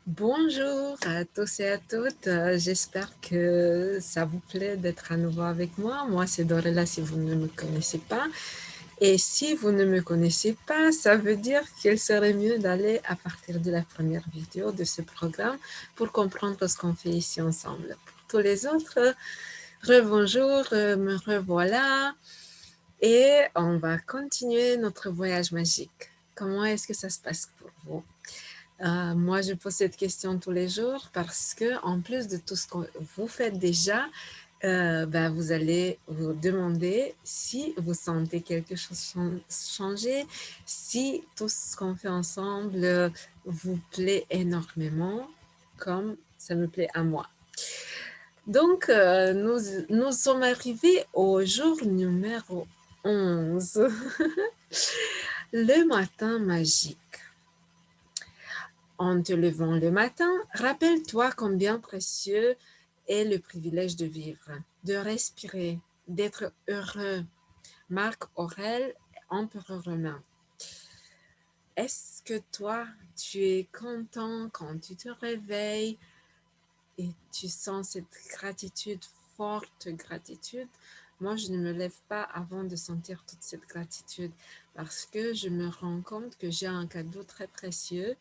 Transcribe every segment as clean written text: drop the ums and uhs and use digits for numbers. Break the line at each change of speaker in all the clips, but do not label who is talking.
Bonjour à tous et à toutes. J'espère que ça vous plaît d'être à nouveau avec moi. Moi, c'est Dorella si vous ne me connaissez pas. Et si vous ne me connaissez pas, ça veut dire qu'il serait mieux d'aller à partir de la première vidéo de ce programme pour comprendre ce qu'on fait ici ensemble. Pour tous les autres, rebonjour, me revoilà. Et on va continuer notre voyage magique. Comment est-ce que ça se passe pour vous? Moi, je pose cette question tous les jours parce que, en plus de tout ce que vous faites déjà, vous allez vous demander si vous sentez quelque chose changer, si tout ce qu'on fait ensemble vous plaît énormément, comme ça me plaît à moi. Donc, nous sommes arrivés au jour numéro 11, le matin magique. En te levant le matin, rappelle-toi combien précieux est le privilège de vivre, de respirer, d'être heureux. Marc Aurèle, empereur romain. Est-ce que toi, tu es content quand tu te réveilles et tu sens cette gratitude, forte gratitude? Moi, je ne me lève pas avant de sentir toute cette gratitude parce que je me rends compte que j'ai un cadeau très précieux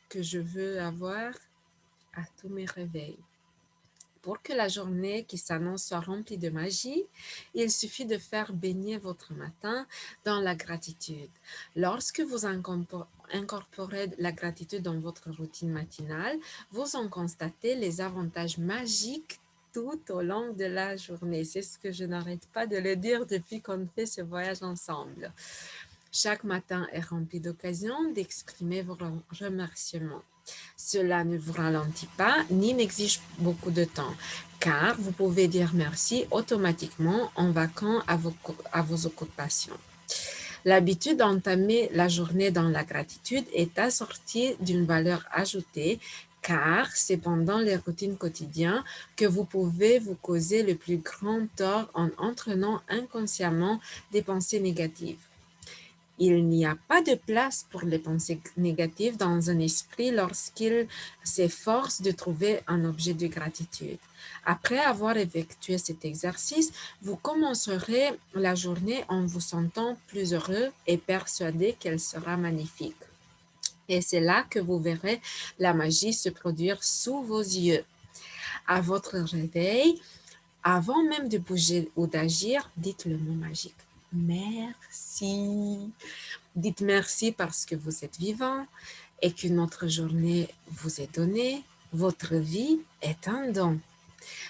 que je veux avoir à tous mes réveils. Pour que la journée qui s'annonce soit remplie de magie, il suffit de faire baigner votre matin dans la gratitude. Lorsque vous incorporez la gratitude dans votre routine matinale, vous en constatez les avantages magiques tout au long de la journée. C'est ce que je n'arrête pas de le dire depuis qu'on fait ce voyage ensemble. Chaque matin est rempli d'occasions d'exprimer vos remerciements. Cela ne vous ralentit pas ni n'exige beaucoup de temps, car vous pouvez dire merci automatiquement en vaquant à vos occupations. L'habitude d'entamer la journée dans la gratitude est assortie d'une valeur ajoutée, car c'est pendant les routines quotidiennes que vous pouvez vous causer le plus grand tort en entraînant inconsciemment des pensées négatives. Il n'y a pas de place pour les pensées négatives dans un esprit lorsqu'il s'efforce de trouver un objet de gratitude. Après avoir effectué cet exercice, vous commencerez la journée en vous sentant plus heureux et persuadé qu'elle sera magnifique. Et c'est là que vous verrez la magie se produire sous vos yeux. À votre réveil, avant même de bouger ou d'agir, dites le mot magique. Merci. Dites merci parce que vous êtes vivant et qu'une autre journée vous est donnée. Votre vie est un don.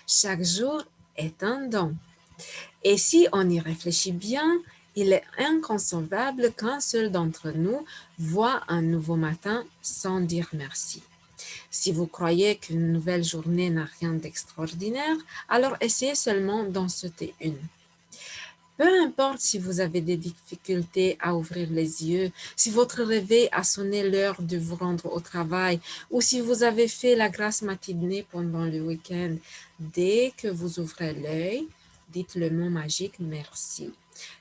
Chaque jour est un don. Et si on y réfléchit bien, il est inconcevable qu'un seul d'entre nous voit un nouveau matin sans dire merci. Si vous croyez qu'une nouvelle journée n'a rien d'extraordinaire, alors essayez seulement d'en sauter une. Peu importe si vous avez des difficultés à ouvrir les yeux, si votre réveil a sonné l'heure de vous rendre au travail ou si vous avez fait la grasse matinée pendant le week-end, dès que vous ouvrez l'œil, dites le mot magique merci,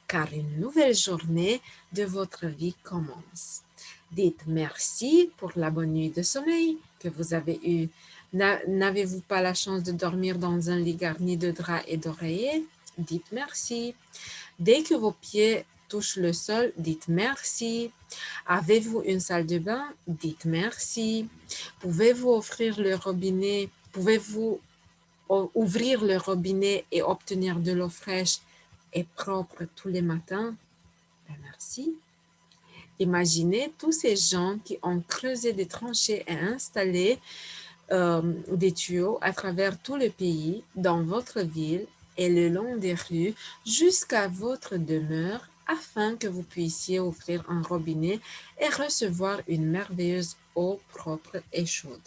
car une nouvelle journée de votre vie commence. Dites merci pour la bonne nuit de sommeil que vous avez eue. N'avez-vous pas la chance de dormir dans un lit garni de draps et d'oreillers? Dites merci. Dès que vos pieds touchent le sol, dites merci. Avez-vous une salle de bain? Dites merci. Pouvez-vous offrir le robinet? Pouvez-vous ouvrir le robinet et obtenir de l'eau fraîche et propre tous les matins? Ben merci. Imaginez tous ces gens qui ont creusé des tranchées et installé des tuyaux à travers tout le pays, dans votre ville et le long des rues jusqu'à votre demeure afin que vous puissiez ouvrir un robinet et recevoir une merveilleuse eau propre et chaude.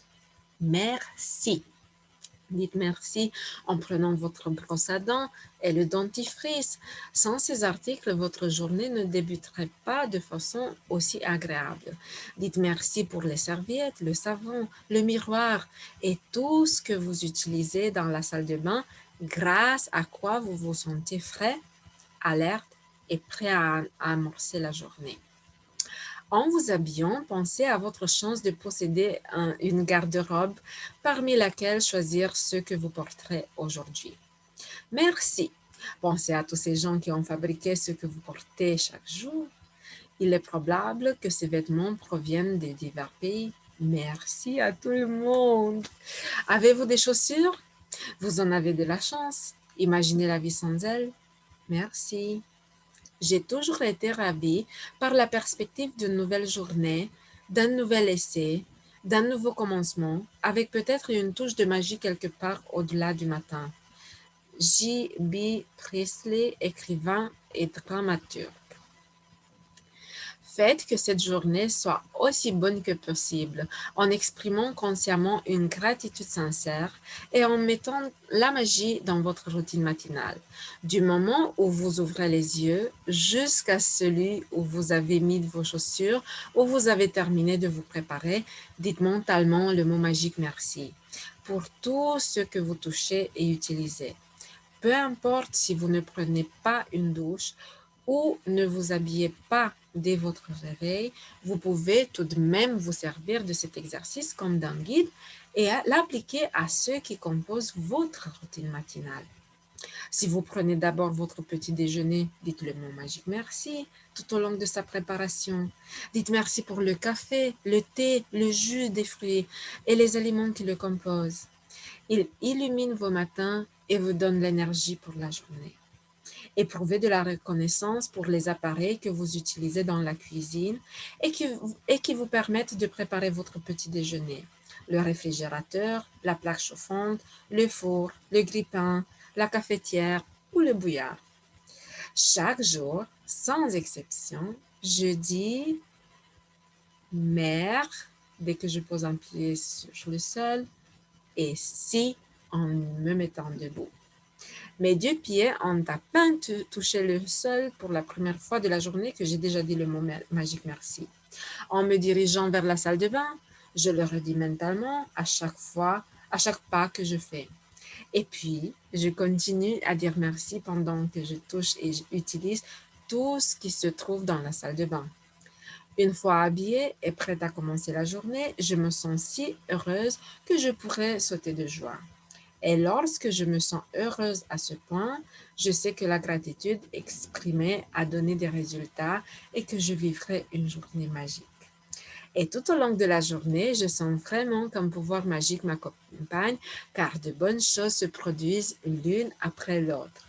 Merci. Dites merci en prenant votre brosse à dents et le dentifrice. Sans ces articles, votre journée ne débuterait pas de façon aussi agréable. Dites merci pour les serviettes, le savon, le miroir et tout ce que vous utilisez dans la salle de bain, grâce à quoi vous vous sentez frais, alerte et prêt à amorcer la journée. En vous habillant, pensez à votre chance de posséder une garde-robe parmi laquelle choisir ce que vous porterez aujourd'hui. Merci. Pensez à tous ces gens qui ont fabriqué ce que vous portez chaque jour. Il est probable que ces vêtements proviennent de divers pays. Merci à tout le monde. Avez-vous des chaussures? Vous en avez de la chance. Imaginez la vie sans elles. Merci. J'ai toujours été ravie par la perspective d'une nouvelle journée, d'un nouvel essai, d'un nouveau commencement, avec peut-être une touche de magie quelque part au-delà du matin. J.B. Priestley, écrivain et dramaturge. Faites que cette journée soit aussi bonne que possible, en exprimant consciemment une gratitude sincère et en mettant la magie dans votre routine matinale. Du moment où vous ouvrez les yeux jusqu'à celui où vous avez mis vos chaussures, où vous avez terminé de vous préparer, dites mentalement le mot magique merci pour tout ce que vous touchez et utilisez. Peu importe si vous ne prenez pas une douche ou ne vous habillez pas dès votre réveil, vous pouvez tout de même vous servir de cet exercice comme d'un guide et l'appliquer à ceux qui composent votre routine matinale. Si vous prenez d'abord votre petit déjeuner, dites le mot magique merci tout au long de sa préparation. Dites merci pour le café, le thé, le jus des fruits et les aliments qui le composent. Il illumine vos matins et vous donne l'énergie pour la journée. Éprouvez de la reconnaissance pour les appareils que vous utilisez dans la cuisine et qui vous permettent de préparer votre petit déjeuner. Le réfrigérateur, la plaque chauffante, le four, le grille-pain, la cafetière ou le bouillard. Chaque jour, sans exception, je dis mère dès que je pose un pied sur le sol et si en me mettant debout. Mes deux pieds ont à peine touché le sol pour la première fois de la journée que j'ai déjà dit le mot magique merci. En me dirigeant vers la salle de bain, je le redis mentalement à chaque fois, à chaque pas que je fais. Et puis, je continue à dire merci pendant que je touche et j'utilise tout ce qui se trouve dans la salle de bain. Une fois habillée et prête à commencer la journée, je me sens si heureuse que je pourrais sauter de joie. Et lorsque je me sens heureuse à ce point, je sais que la gratitude exprimée a donné des résultats et que je vivrai une journée magique. Et tout au long de la journée, je sens vraiment qu'un pouvoir magique m'accompagne car de bonnes choses se produisent l'une après l'autre.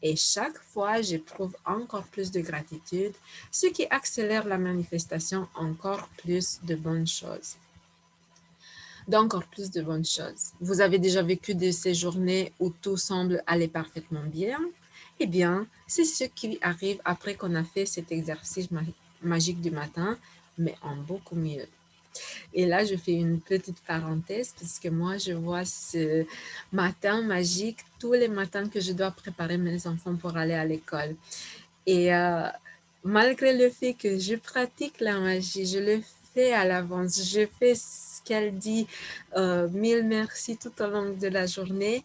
Et chaque fois, j'éprouve encore plus de gratitude, ce qui accélère la manifestation encore plus de bonnes choses. D'encore plus de bonnes choses. Vous avez déjà vécu de ces journées où tout semble aller parfaitement bien? Eh bien, c'est ce qui arrive après qu'on a fait cet exercice magique du matin, mais en beaucoup mieux. Et là, je fais une petite parenthèse puisque moi, je vois ce matin magique tous les matins que je dois préparer mes enfants pour aller à l'école. Et malgré le fait que je pratique la magie, je le fais à l'avance, je fais ce qu'elle dit, mille merci tout au long de la journée,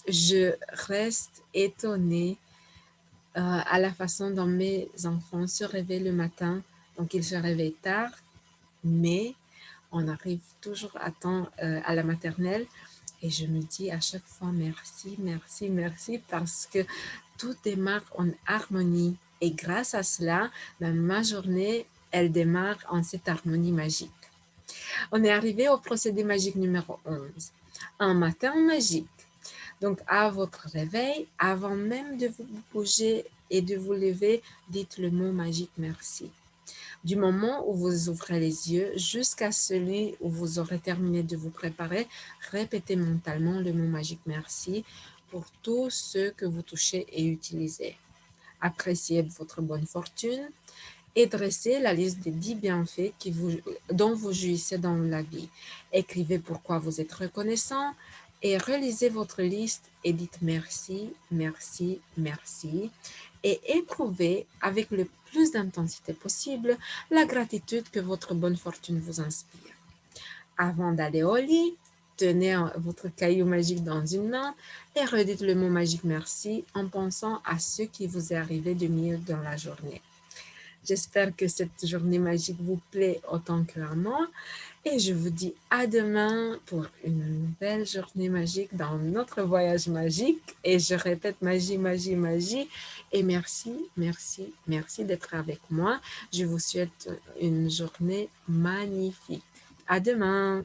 je reste étonnée à la façon dont mes enfants se réveillent le matin. Donc, ils se réveillent tard, mais on arrive toujours à temps à la maternelle. Et je me dis à chaque fois merci, merci, merci parce que tout démarre en harmonie. Et grâce à cela, ma journée, elle démarre en cette harmonie magique. On est arrivé au procédé magique numéro 11. Un matin magique. Donc, à votre réveil, avant même de vous bouger et de vous lever, dites le mot magique merci. Du moment où vous ouvrez les yeux jusqu'à celui où vous aurez terminé de vous préparer, répétez mentalement le mot magique merci pour tout ce que vous touchez et utilisez. Appréciez votre bonne fortune et dressez la liste des 10 bienfaits dont vous jouissez dans la vie. Écrivez pourquoi vous êtes reconnaissant et relisez votre liste et dites merci, merci, merci et éprouvez avec le plus d'intensité possible la gratitude que votre bonne fortune vous inspire. Avant d'aller au lit, tenez votre caillou magique dans une main et redites le mot magique merci en pensant à ce qui vous est arrivé de mieux dans la journée. J'espère que cette journée magique vous plaît autant que à moi. Et je vous dis à demain pour une nouvelle journée magique dans notre voyage magique. Et je répète, magie, magie, magie. Et merci, merci, merci d'être avec moi. Je vous souhaite une journée magnifique. À demain.